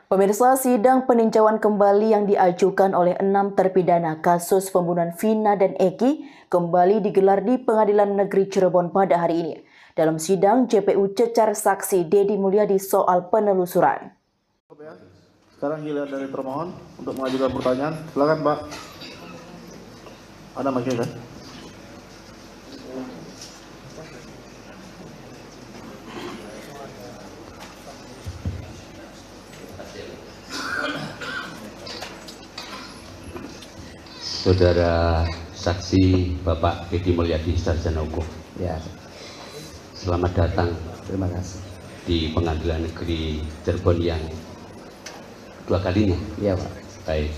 Pemirsa, sidang peninjauan kembali yang diajukan oleh 6 terpidana kasus pembunuhan Vina dan Eki kembali digelar di Pengadilan Negeri Cirebon pada hari ini. Dalam sidang, JPU cecar saksi Dedi Mulyadi soal penelusuran. Sekarang giliran dari termohon untuk mengajukan pertanyaan. Silakan, Pak. Ada mic-nya kan? Saudara saksi Bapak Dedi Mulyadi, Sarjana Hukum. Ya, Selamat datang terima kasih. di Pengadilan Negeri Cirebon yang dua kalinya. Iya, Pak. Baik.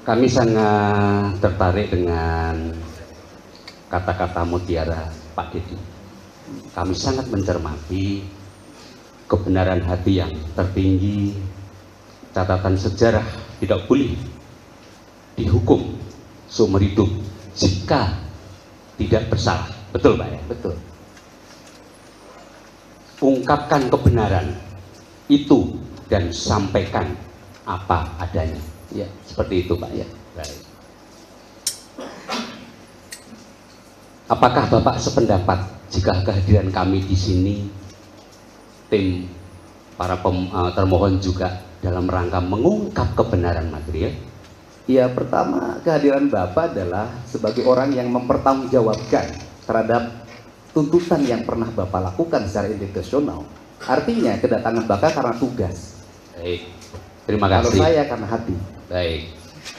Kami sangat tertarik dengan kata-kata mutiara Pak Dedi. Kami sangat mencermati kebenaran hati yang tertinggi, catatan sejarah tidak boleh dihukum seumur hidup jika tidak bersalah. Betul, Pak ya? Betul. Ungkapkan kebenaran itu dan sampaikan apa adanya. Ya, Seperti itu, Pak ya. Baik. Apakah Bapak sependapat jika kehadiran kami di sini, tim para termohon juga dalam rangka mengungkap kebenaran material? Ya, pertama kehadiran Bapak adalah sebagai orang yang mempertanggungjawabkan terhadap tuntutan yang pernah Bapak lakukan secara institusional. Artinya kedatangan Bapak karena tugas. Baik, terima Kalau kasih. saya karena hati. Baik,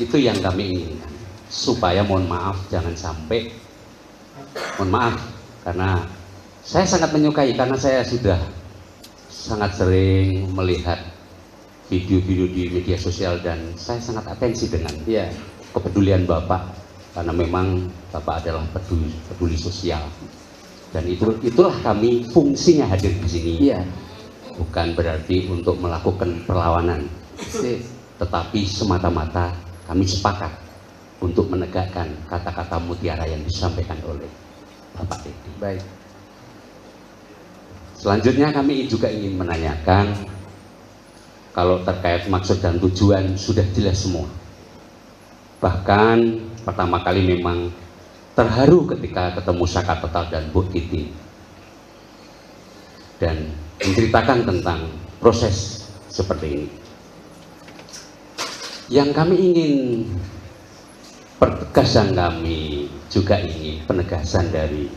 itu yang kami inginkan. Supaya mohon maaf jangan sampai, mohon maaf karena saya sangat menyukai, karena saya sudah sangat sering melihat video-video di media sosial dan saya sangat atensi dengan Ya, kepedulian Bapak, karena memang Bapak adalah peduli sosial, dan itulah kami fungsinya hadir di sini. iya. Bukan berarti untuk melakukan perlawanan, Sip. tetapi semata-mata kami sepakat untuk menegakkan kata-kata mutiara yang disampaikan oleh Bapak Dedi. Baik. Selanjutnya kami juga ingin menanyakan, kalau terkait maksud dan tujuan sudah jelas semua. Bahkan pertama kali memang terharu ketika ketemu Saka Total dan Bu Titi dan menceritakan tentang proses seperti ini. Yang kami ingin, penegasan kami juga ingin penegasan dari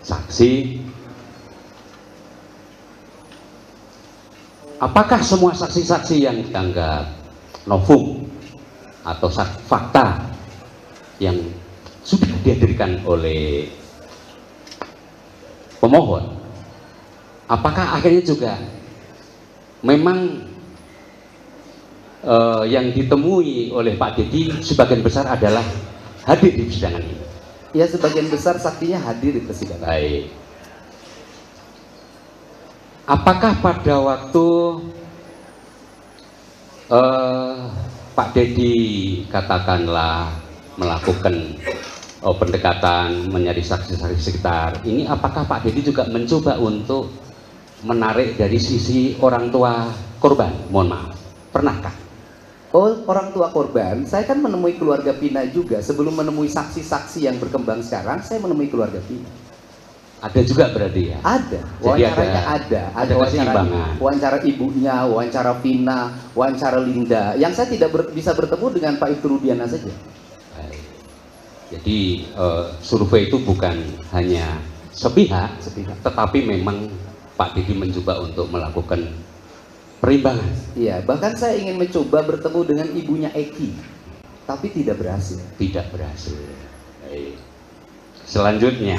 saksi. Apakah semua saksi-saksi yang dianggap novum atau fakta yang sudah dihadirkan oleh pemohon, apakah akhirnya juga memang yang ditemui oleh Pak Dedi sebagian besar adalah hadir di persidangan ini? Ya, sebagian besar saksinya hadir di persidangan. Baik. Apakah pada waktu Pak Dedi katakanlah melakukan pendekatan mencari saksi-saksi sekitar ini, apakah Pak Dedi juga mencoba untuk menarik dari sisi orang tua korban? Mohon maaf, pernahkah? Oh, orang tua korban, saya kan menemui keluarga Vina juga. Sebelum menemui saksi-saksi yang berkembang sekarang, saya menemui keluarga Vina. Ada juga berarti ya? Ada, Jadi wawancaranya ada keseimbangan. wawancara ibunya, wawancara Vina, wawancara Linda. Yang saya tidak bisa bertemu dengan Pak Ibtu Rudiana saja. Baik. Jadi survei itu bukan hanya sepihak, tetapi memang Pak Dedi mencoba untuk melakukan perimbangan. Iya, bahkan saya ingin mencoba bertemu dengan ibunya Eki, tapi tidak berhasil. Tidak berhasil. Baik. Selanjutnya,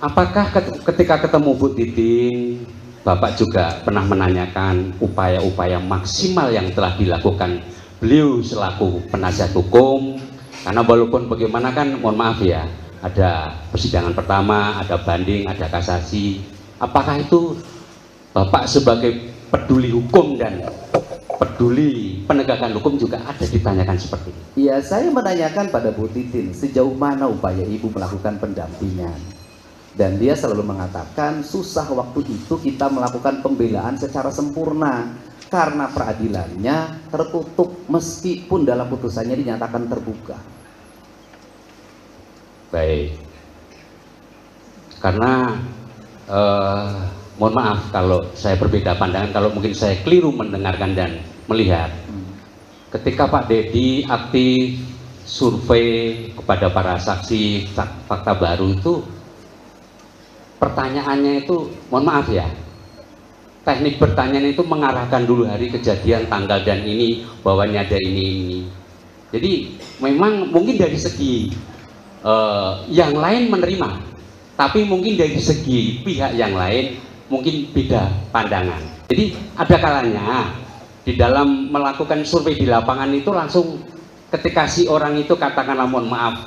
apakah ketika ketemu Bu Titi, Bapak juga pernah menanyakan upaya-upaya maksimal yang telah dilakukan beliau selaku penasihat hukum? Karena walaupun bagaimana kan, mohon maaf ya, ada persidangan pertama, ada banding, ada kasasi. Apakah itu Bapak sebagai peduli hukum dan peduli penegakan hukum juga ada ditanyakan seperti ini? Iya, saya menanyakan pada Bu Titin sejauh mana upaya ibu melakukan pendampingan. Dan dia selalu mengatakan susah waktu itu kita melakukan pembelaan secara sempurna karena peradilannya tertutup meskipun dalam putusannya dinyatakan terbuka. Baik, karena mohon maaf kalau saya berbeda pandangan, kalau mungkin saya keliru mendengarkan dan melihat. Ketika Pak Dedi aktif survei kepada para saksi fakta baru itu, pertanyaannya itu, mohon maaf ya, teknik pertanyaan itu mengarahkan dulu hari kejadian, tanggal dan ini, bahwa ini ada ini. Jadi memang mungkin dari segi yang lain menerima, tapi mungkin dari segi pihak yang lain mungkin beda pandangan. Jadi ada kalanya di dalam melakukan survei di lapangan itu langsung ketika si orang itu katakanlah mohon maaf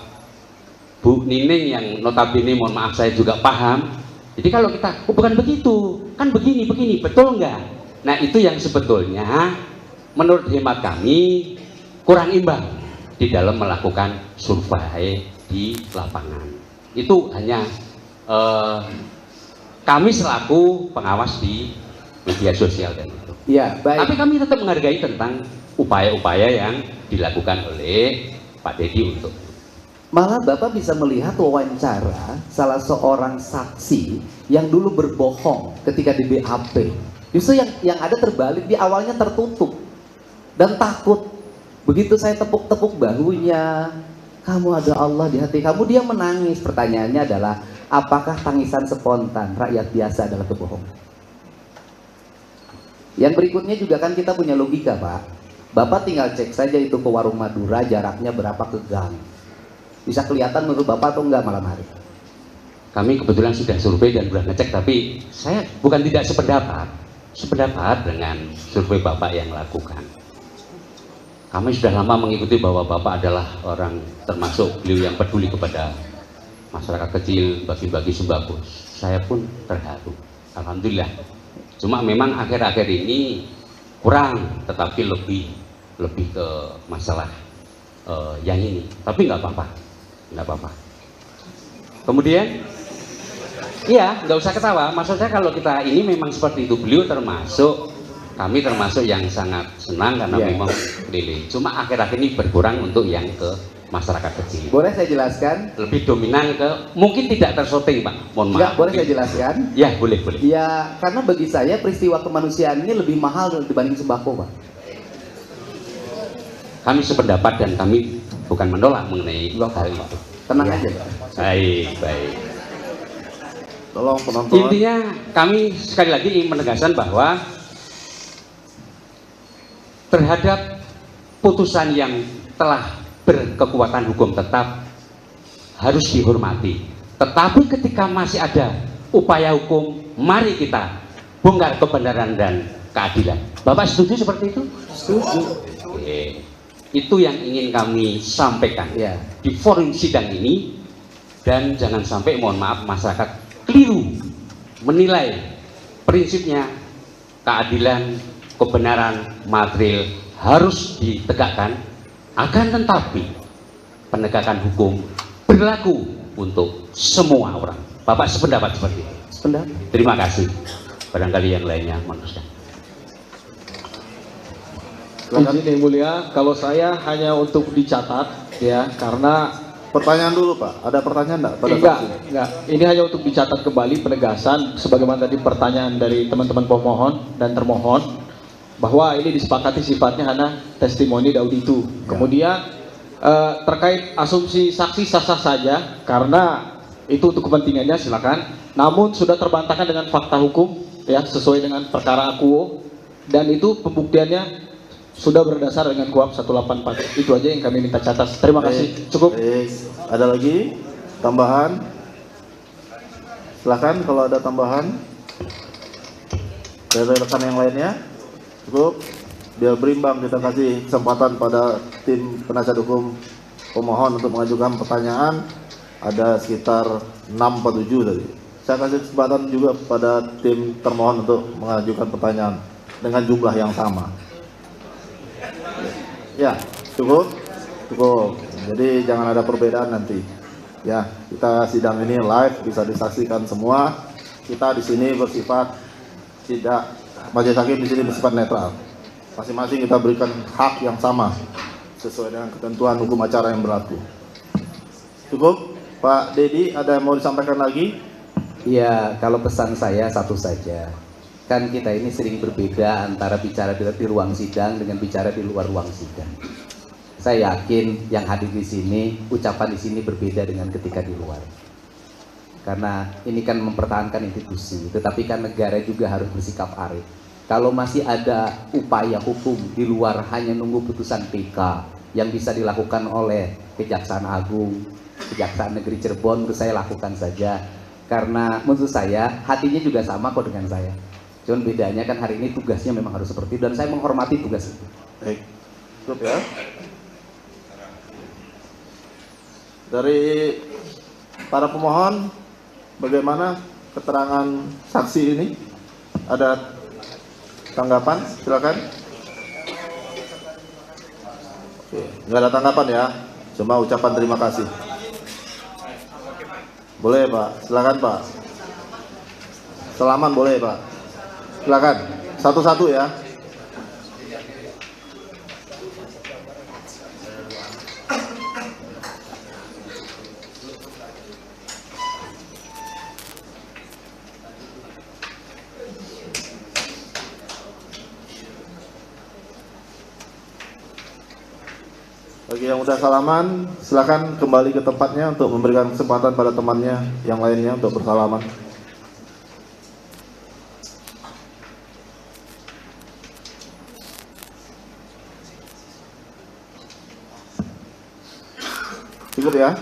Bu Nining yang notabene mohon maaf saya juga paham. Jadi kalau kita bukan begitu, kan begini, betul nggak? Nah itu yang sebetulnya menurut hemat kami kurang imbang di dalam melakukan survei di lapangan. Itu hanya kami selaku pengawas di media sosial dan itu. Ya, baik. Tapi kami tetap menghargai tentang upaya-upaya yang dilakukan oleh Pak Dedi untuk. Malah Bapak bisa melihat wawancara salah seorang saksi yang dulu berbohong ketika di BAP. Justru yang ada terbalik, di awalnya tertutup dan takut. Begitu saya tepuk-tepuk bahunya, kamu ada Allah di hati kamu, dia menangis. Pertanyaannya adalah, apakah tangisan spontan rakyat biasa adalah kebohongan? Yang berikutnya juga kan kita punya logika, Pak. Bapak tinggal cek saja itu ke warung Madura, jaraknya berapa ke gang. Bisa kelihatan menurut Bapak atau enggak malam hari? Kami kebetulan sudah survei dan sudah ngecek, tapi saya bukan tidak sependapat dengan survei Bapak yang lakukan. Kami sudah lama mengikuti bahwa Bapak adalah orang termasuk beliau yang peduli kepada masyarakat kecil, bagi-bagi sembako. Saya pun terharu, alhamdulillah. Cuma memang akhir-akhir ini kurang, tetapi lebih ke masalah yang ini. Tapi nggak apa-apa. Kemudian, iya, nggak usah ketawa. Maksud saya kalau kita ini memang seperti itu, kami termasuk yang sangat senang karena memang keliling. Cuma akhir-akhir ini berkurang untuk yang ke masyarakat kecil. Boleh saya jelaskan? Lebih dominan ke, mungkin tidak tersorting Pak, mohon maaf. Enggak, boleh saya jelaskan? Ya, boleh. Ya, karena bagi saya peristiwa kemanusiaan ini lebih mahal dibanding sembako, Pak. Kami sependapat dan kami bukan menolak mengenai hal itu. Tenang Ya. aja, Pak. Baik. Tolong penonton. Intinya kami sekali lagi ingin menegaskan bahwa terhadap putusan yang telah berkekuatan hukum tetap harus dihormati. Tetapi ketika masih ada upaya hukum, mari kita bongkar kebenaran dan keadilan. Bapak setuju seperti itu? Setuju. Oke. Itu yang ingin kami sampaikan Ya. di forum sidang ini, dan jangan sampai mohon maaf masyarakat keliru menilai prinsipnya keadilan, kebenaran material harus ditegakkan, akan tetapi penegakan hukum berlaku untuk semua orang. Bapak sependapat seperti itu? Sependapat. Terima kasih. Barangkali yang lainnya manusia. Izin yang mulia, kalau saya hanya untuk dicatat ya, karena Pertanyaan dulu Pak, ada pertanyaan enggak pada saksi? enggak. Ini hanya untuk dicatat kembali penegasan sebagaimana tadi pertanyaan dari teman-teman pemohon dan termohon bahwa ini disepakati sifatnya hanya testimoni dauditu. Kemudian terkait asumsi saksi sah-sah saja karena itu untuk kepentingannya silakan. Namun sudah terbantahkan dengan fakta hukum ya sesuai dengan perkara akuo, dan itu pembuktiannya sudah berdasar dengan KUHP 184. Itu aja yang kami minta catat. Terima kasih. Cukup. Baik. Ada lagi tambahan? Silakan kalau ada tambahan dari rekan yang lainnya. Cukup. Biar berimbang, kita kasih kesempatan pada tim penasihat hukum pemohon untuk mengajukan pertanyaan. Ada sekitar 6-7 tadi. Saya kasih kesempatan juga pada tim termohon untuk mengajukan pertanyaan dengan jumlah yang sama. Ya, cukup. Jadi jangan ada perbedaan nanti. Ya, kita sidang ini live, bisa disaksikan semua. Kita di sini bersifat tidak, majelis hakim di sini bersifat netral. Masing-masing kita berikan hak yang sama sesuai dengan ketentuan hukum acara yang berlaku. Cukup, Pak Dedi, ada yang mau disampaikan lagi? Ya, kalau pesan saya satu saja. Kan kita ini sering berbeda antara bicara di ruang sidang dengan bicara di luar ruang sidang. Saya yakin yang hadir di sini, ucapan di sini berbeda dengan ketika di luar. Karena ini kan mempertahankan institusi, tetapi kan negara juga harus bersikap arif. Kalau masih ada upaya hukum di luar hanya nunggu putusan PK yang bisa dilakukan oleh Kejaksaan Agung, Kejaksaan Negeri Cirebon, menurut saya lakukan saja. Karena menurut saya hatinya juga sama kok dengan saya. Cuman bedanya kan hari ini tugasnya memang harus seperti itu dan saya menghormati tugas itu. Baik, cukup ya. Dari para pemohon, bagaimana keterangan saksi ini? Ada tanggapan? Silakan. Oke, nggak ada tanggapan ya, cuma ucapan terima kasih. Boleh Pak, silakan Pak. Salaman boleh Pak. Silakan, satu-satu ya. Bagi yang udah salaman, silakan kembali ke tempatnya untuk memberikan kesempatan pada temannya yang lainnya untuk bersalaman. Cukup ya?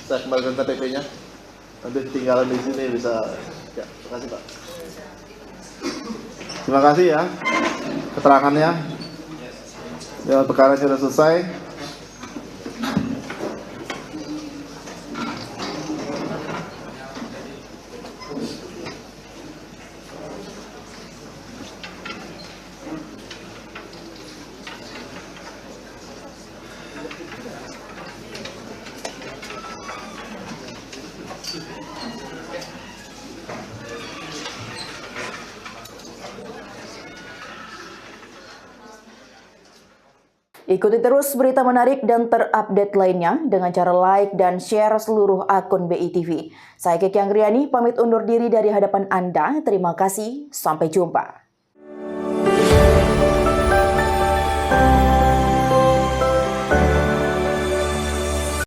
Saya kembalikan KTP-nya. Nanti tinggalan di sini bisa. Ya, terima kasih Pak. Terima kasih ya keterangannya. Ya, perkara sudah selesai. Ikuti terus berita menarik dan terupdate lainnya dengan cara like dan share seluruh akun BI TV. Saya Kiki Anggriani pamit undur diri dari hadapan Anda. Terima kasih, sampai jumpa.